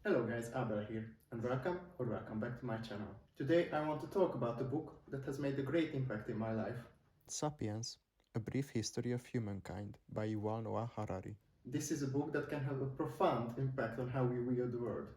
Hello guys, Abel here, and welcome back to my channel. Today I want to talk about a book that has made a great impact in my life. Sapiens, A Brief History of Humankind by Yuval Noah Harari. This is a book that can have a profound impact on how we view the world.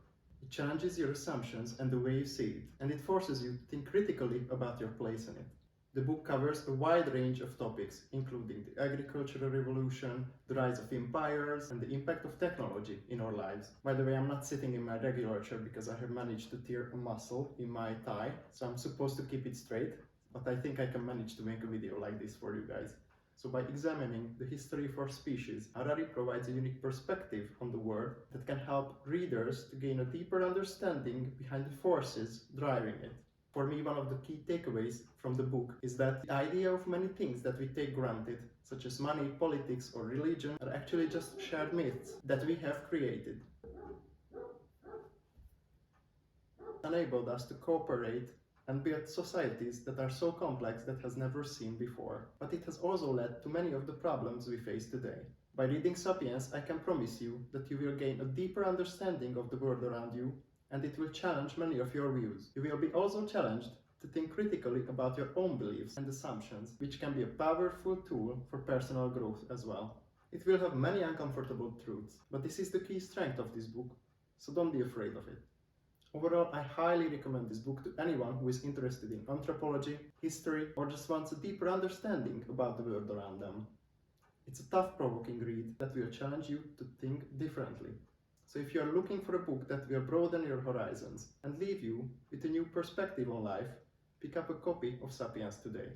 It challenges your assumptions and the way you see it, and it forces you to think critically about your place in it. The book covers a wide range of topics, including the agricultural revolution, the rise of empires, and the impact of technology in our lives. By the way, I'm not sitting in my regular chair because I have managed to tear a muscle in my thigh, so I'm supposed to keep it straight, but I think I can manage to make a video like this for you guys. So by examining the history of our species, Harari provides a unique perspective on the world that can help readers to gain a deeper understanding behind the forces driving it. For me, one of the key takeaways from the book is that the idea of many things that we take granted, such as money, politics, or religion, are actually just shared myths that we have created. Enabled us to cooperate and build societies that are so complex that has never seen before. But it has also led to many of the problems we face today. By reading Sapiens, I can promise you that you will gain a deeper understanding of the world around you, and it will challenge many of your views. You will be also challenged to think critically about your own beliefs and assumptions, which can be a powerful tool for personal growth as well. It will have many uncomfortable truths, but this is the key strength of this book, so don't be afraid of it. Overall, I highly recommend this book to anyone who is interested in anthropology, history, or just wants a deeper understanding about the world around them. It's a thought-provoking read that will challenge you to think differently. So if you are looking for a book that will broaden your horizons and leave you with a new perspective on life, pick up a copy of Sapiens today.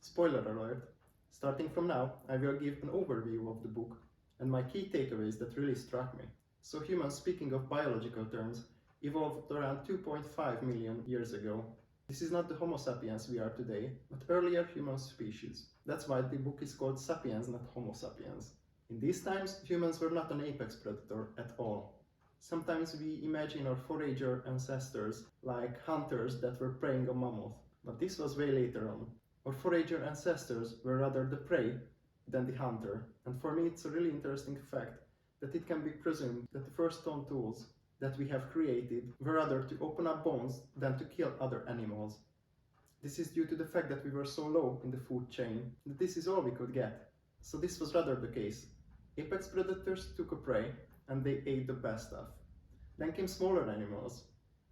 Spoiler alert, starting from now, I will give an overview of the book and my key takeaways that really struck me. So humans, speaking of biological terms, evolved around 2.5 million years ago. This is not the Homo sapiens we are today, but earlier human species. That's why the book is called Sapiens, not Homo sapiens. In these times, humans were not an apex predator at all. Sometimes we imagine our forager ancestors like hunters that were preying on mammoth, but this was way later on. Our forager ancestors were rather the prey than the hunter, and for me it's a really interesting fact that it can be presumed that the first stone tools that we have created were rather to open up bones than to kill other animals. This is due to the fact that we were so low in the food chain that this is all we could get. So this was rather the case. Apex predators took a prey and they ate the best stuff. Then came smaller animals,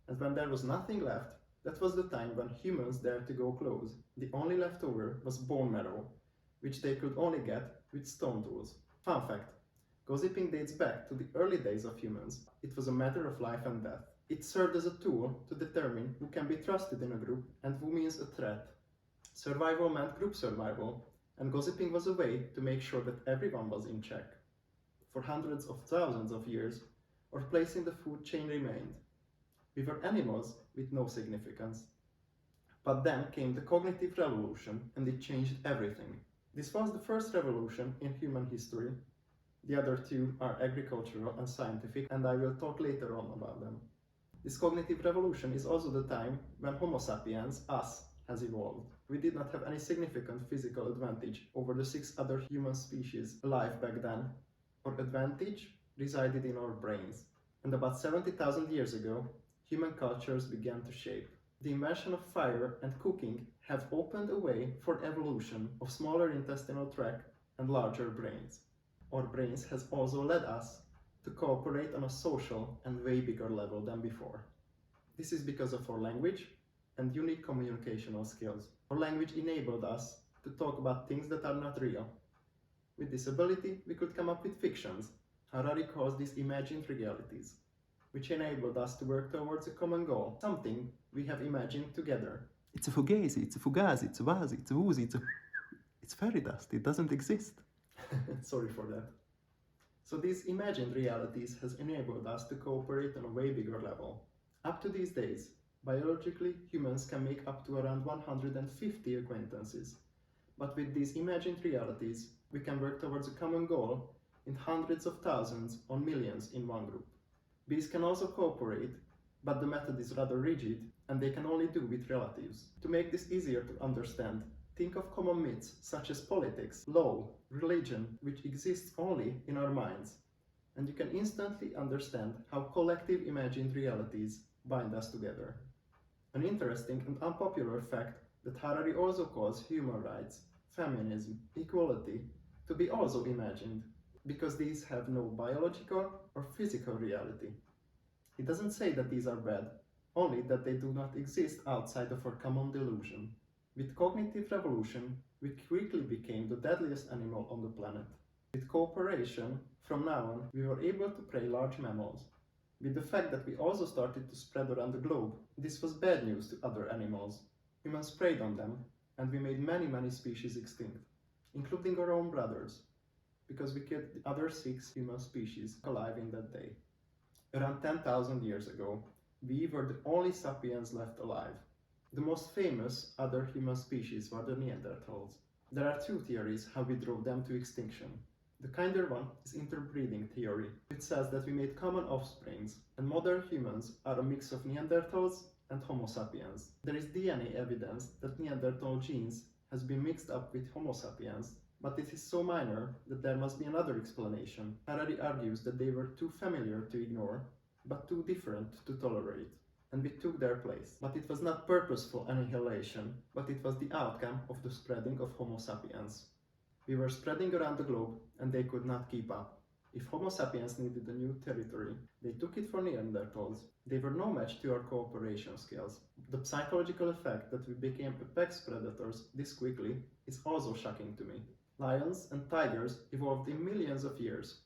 and when there was nothing left, that was the time when humans dared to go close. The only leftover was bone marrow, which they could only get with stone tools. Fun fact. Gossiping dates back to the early days of humans. It was a matter of life and death. It served as a tool to determine who can be trusted in a group and who means a threat. Survival meant group survival, and gossiping was a way to make sure that everyone was in check. For hundreds of thousands of years, our place in the food chain remained. We were animals with no significance. But then came the cognitive revolution, and it changed everything. This was the first revolution in human history. The other two are agricultural and scientific, and I will talk later on about them. This cognitive revolution is also the time when Homo sapiens, us, has evolved. We did not have any significant physical advantage over the 6 other human species alive back then. Our advantage resided in our brains. And about 70,000 years ago, human cultures began to shape. The invention of fire and cooking have opened a way for evolution of smaller intestinal tract and larger brains. Our brains has also led us to cooperate on a social and way bigger level than before. This is because of our language and unique communicational skills. Our language enabled us to talk about things that are not real. With this ability, we could come up with fictions. Harari calls these imagined realities, which enabled us to work towards a common goal, something we have imagined together. It's a fugazi, it's a fugazi, it's a vazi, it's a woozy, it's fairy dust, it doesn't exist. Sorry for that. So these imagined realities has enabled us to cooperate on a way bigger level. Up to these days, biologically, humans can make up to around 150 acquaintances. But with these imagined realities, we can work towards a common goal in hundreds of thousands or millions in one group. Bees can also cooperate, but the method is rather rigid, and they can only do with relatives. To make this easier to understand, think of common myths such as politics, law, religion, which exists only in our minds. and you can instantly understand how collective imagined realities bind us together. An interesting and unpopular fact that Harari also calls human rights, feminism, equality to be also imagined, because these have no biological or physical reality. He doesn't say that these are bad, only that they do not exist outside of our common delusion. With cognitive revolution, we quickly became the deadliest animal on the planet. With cooperation, from now on, we were able to prey large mammals. With the fact that we also started to spread around the globe, this was bad news to other animals. Humans preyed on them, and we made many species extinct, including our own brothers, because we killed the other 6 human species alive in that day. Around 10,000 years ago, we were the only sapiens left alive. The most famous other human species were the Neanderthals. There are 2 theories how we drove them to extinction. The kinder one is interbreeding theory, which says that we made common offsprings, and modern humans are a mix of Neanderthals and Homo sapiens. There is DNA evidence that Neanderthal genes has been mixed up with Homo sapiens, but it is so minor that there must be another explanation. Harari argues that they were too familiar to ignore, but too different to tolerate, and we took their place. But it was not purposeful annihilation, but it was the outcome of the spreading of Homo sapiens. We were spreading around the globe, and they could not keep up. If Homo sapiens needed a new territory, they took it for Neanderthals. They were no match to our cooperation skills. The psychological effect that we became apex predators this quickly is also shocking to me. Lions and tigers evolved in millions of years.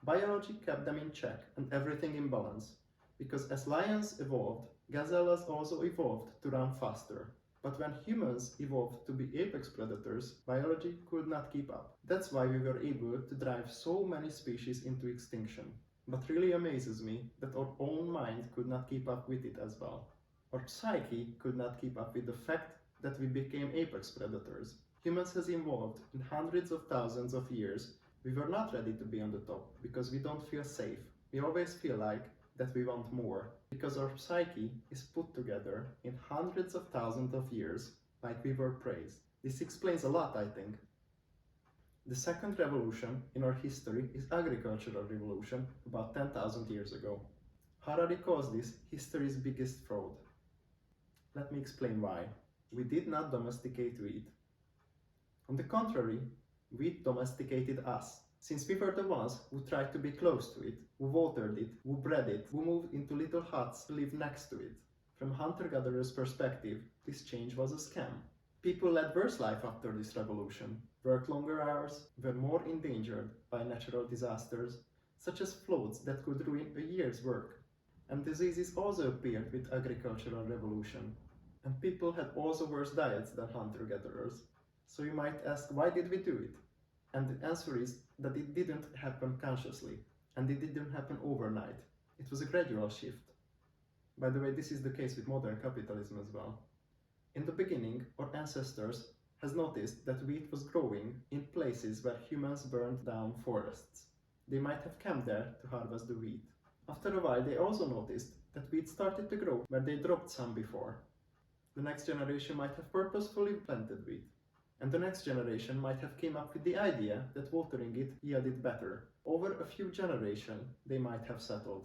Biology kept them in check and everything in balance, because as lions evolved, gazelles also evolved to run faster. But when humans evolved to be apex predators, biology could not keep up. That's why we were able to drive so many species into extinction. But really amazes me that our own mind could not keep up with it as well. Our psyche could not keep up with the fact that we became apex predators. Humans has evolved in hundreds of thousands of years. We were not ready to be on the top because we don't feel safe. We always feel like that we want more, because our psyche is put together in hundreds of thousands of years, like we were praised. This explains a lot, I think. The second revolution in our history is agricultural revolution about 10,000 years ago. Harari calls this history's biggest fraud. Let me explain why. We did not domesticate wheat. On the contrary, wheat domesticated us, since we were the ones who tried to be close to it, who watered it, who bred it, who moved into little huts to live next to it. From hunter-gatherer's perspective, this change was a scam. People led worse life after this revolution, worked longer hours, were more endangered by natural disasters, such as floods that could ruin a year's work. And diseases also appeared with agricultural revolution. And people had also worse diets than hunter-gatherers. So you might ask, why did we do it? And the answer is that it didn't happen consciously, and it didn't happen overnight. It was a gradual shift. By the way, this is the case with modern capitalism as well. In the beginning, our ancestors has noticed that wheat was growing in places where humans burned down forests. They might have camped there to harvest the wheat. After a while, they also noticed that wheat started to grow where they dropped some before. The next generation might have purposefully planted wheat. And the next generation might have came up with the idea that watering it yielded better. Over a few generations, they might have settled.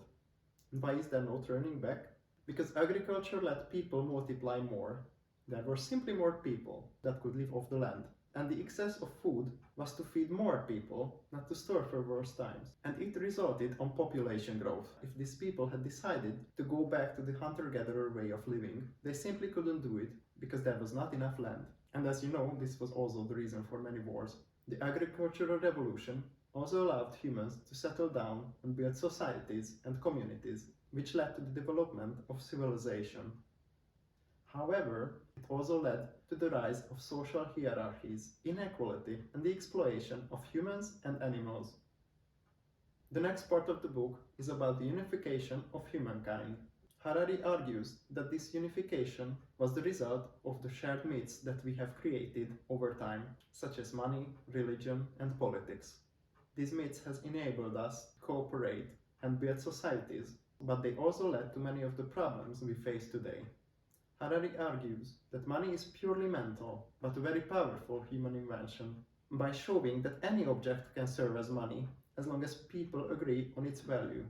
And why is there no turning back? Because agriculture let people multiply more. There were simply more people that could live off the land. And the excess of food was to feed more people, not to store for worse times. And it resulted on population growth. If these people had decided to go back to the hunter-gatherer way of living, they simply couldn't do it because there was not enough land. And as you know, this was also the reason for many wars. The agricultural revolution also allowed humans to settle down and build societies and communities, which led to the development of civilization. However, it also led to the rise of social hierarchies, inequality, and the exploitation of humans and animals. The next part of the book is about the unification of humankind. Harari argues that this unification was the result of the shared myths that we have created over time, such as money, religion, and politics. These myths has enabled us to cooperate and build societies, but they also led to many of the problems we face today. Harari argues that money is purely mental, but a very powerful human invention. By showing that any object can serve as money, as long as people agree on its value.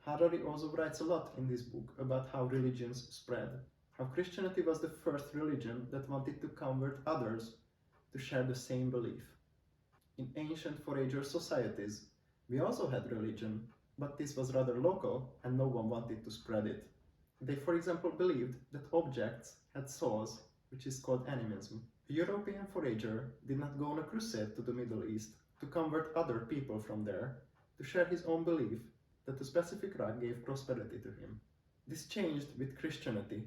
Harari also writes a lot in this book about how religions spread, how Christianity was the first religion that wanted to convert others to share the same belief. In ancient forager societies, we also had religion, but this was rather local and no one wanted to spread it. They, for example, believed that objects had souls, which is called animism. A European forager did not go on a crusade to the Middle East to convert other people from there, to share his own belief that a specific rock gave prosperity to him. This changed with Christianity,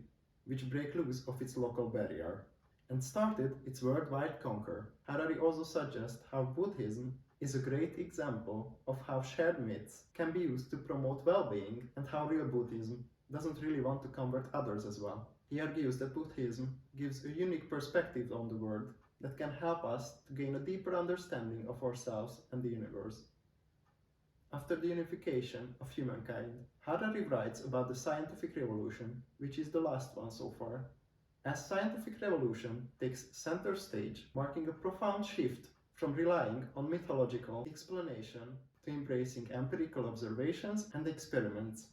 which broke loose of its local barrier and started its worldwide conquer. Harari also suggests how Buddhism is a great example of how shared myths can be used to promote well-being and how real Buddhism doesn't really want to convert others as well. He argues that Buddhism gives a unique perspective on the world that can help us to gain a deeper understanding of ourselves and the universe. After the unification of humankind, Harari writes about the scientific revolution, which is the last one so far. As scientific revolution takes center stage, marking a profound shift from relying on mythological explanation to embracing empirical observations and experiments.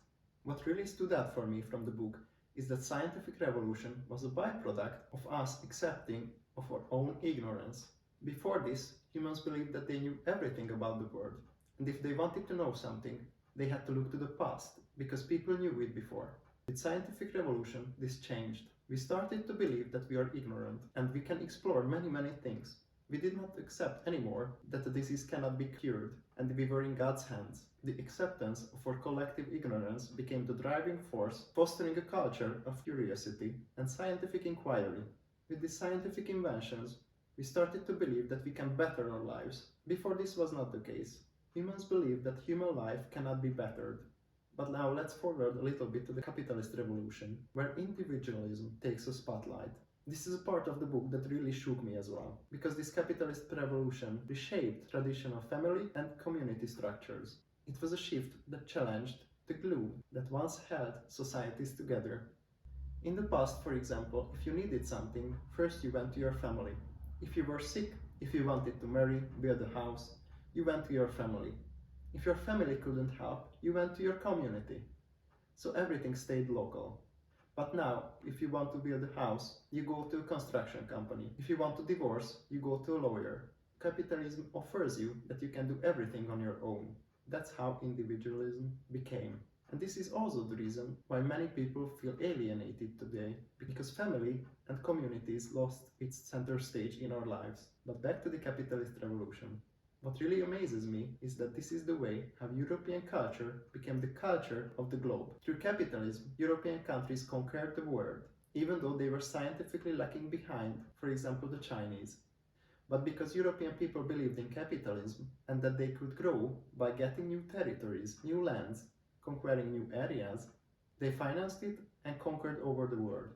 What really stood out for me from the book is that scientific revolution was a byproduct of us accepting of our own ignorance. Before this, humans believed that they knew everything about the world, and if they wanted to know something, they had to look to the past, because people knew it before. With scientific revolution, this changed. We started to believe that we are ignorant, and we can explore many things. We did not accept anymore that a disease cannot be cured, and we were in God's hands. The acceptance of our collective ignorance became the driving force, fostering a culture of curiosity and scientific inquiry. With these scientific inventions, we started to believe that we can better our lives. Before this was not the case. Humans believed that human life cannot be bettered. But now let's forward a little bit to the capitalist revolution, where individualism takes a spotlight. This is a part of the book that really shook me as well, because this capitalist revolution reshaped traditional family and community structures. It was a shift that challenged the glue that once held societies together. In the past, for example, if you needed something, first you went to your family. If you were sick, if you wanted to marry, build a house, you went to your family. If your family couldn't help, you went to your community. So everything stayed local. But now, if you want to build a house, you go to a construction company. If you want to divorce, you go to a lawyer. Capitalism offers you that you can do everything on your own. That's how individualism became. And this is also the reason why many people feel alienated today, because family and communities lost its center stage in our lives. But back to the capitalist revolution. What really amazes me is that this is the way how European culture became the culture of the globe. Through capitalism, European countries conquered the world, even though they were scientifically lacking behind, for example, the Chinese. But because European people believed in capitalism and that they could grow by getting new territories, new lands, conquering new areas, they financed it and conquered over the world.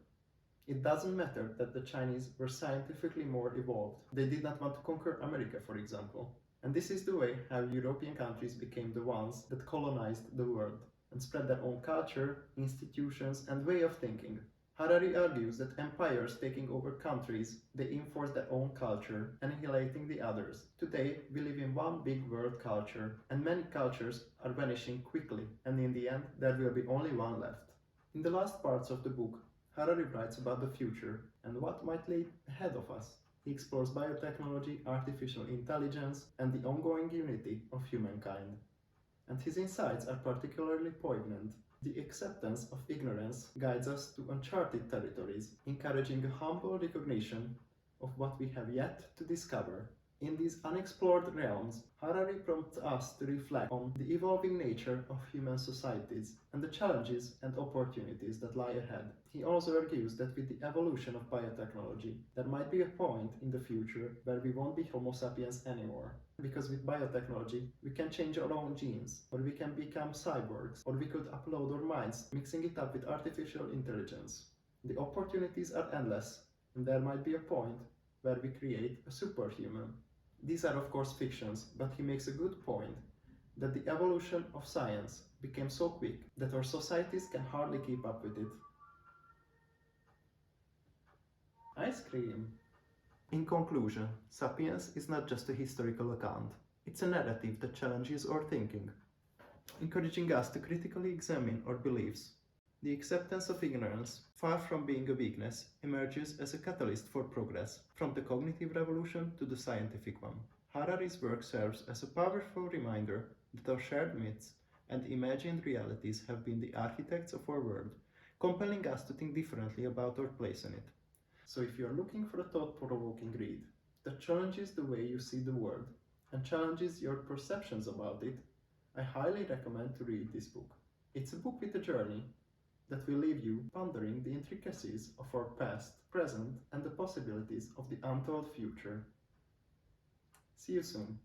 It doesn't matter that the Chinese were scientifically more evolved. They did not want to conquer America, for example. And this is the way how European countries became the ones that colonized the world and spread their own culture, institutions, and way of thinking. Harari argues that empires taking over countries, they enforce their own culture, annihilating the others. Today, we live in one big world culture, and many cultures are vanishing quickly, and in the end, there will be only one left. In the last parts of the book, Harari writes about the future and what might lay ahead of us. He explores biotechnology, artificial intelligence, and the ongoing unity of humankind. And his insights are particularly poignant. The acceptance of ignorance guides us to uncharted territories, encouraging a humble recognition of what we have yet to discover. In these unexplored realms, Harari prompts us to reflect on the evolving nature of human societies and the challenges and opportunities that lie ahead. He also argues that with the evolution of biotechnology, there might be a point in the future where we won't be Homo sapiens anymore. Because with biotechnology, we can change our own genes, or we can become cyborgs, or we could upload our minds, mixing it up with artificial intelligence. The opportunities are endless, and there might be a point where we create a superhuman. These are of course fictions, but he makes a good point that the evolution of science became so quick that our societies can hardly keep up with it. Ice cream. In conclusion, Sapiens is not just a historical account. It's a narrative that challenges our thinking, encouraging us to critically examine our beliefs. The acceptance of ignorance, far from being a weakness, emerges as a catalyst for progress, from the cognitive revolution to the scientific one. Harari's work serves as a powerful reminder that our shared myths and imagined realities have been the architects of our world, compelling us to think differently about our place in it. So if you are looking for a thought-provoking read that challenges the way you see the world and challenges your perceptions about it, I highly recommend to read this book. It's a book with a journey that will leave you pondering the intricacies of our past, present, and the possibilities of the untold future. See you soon.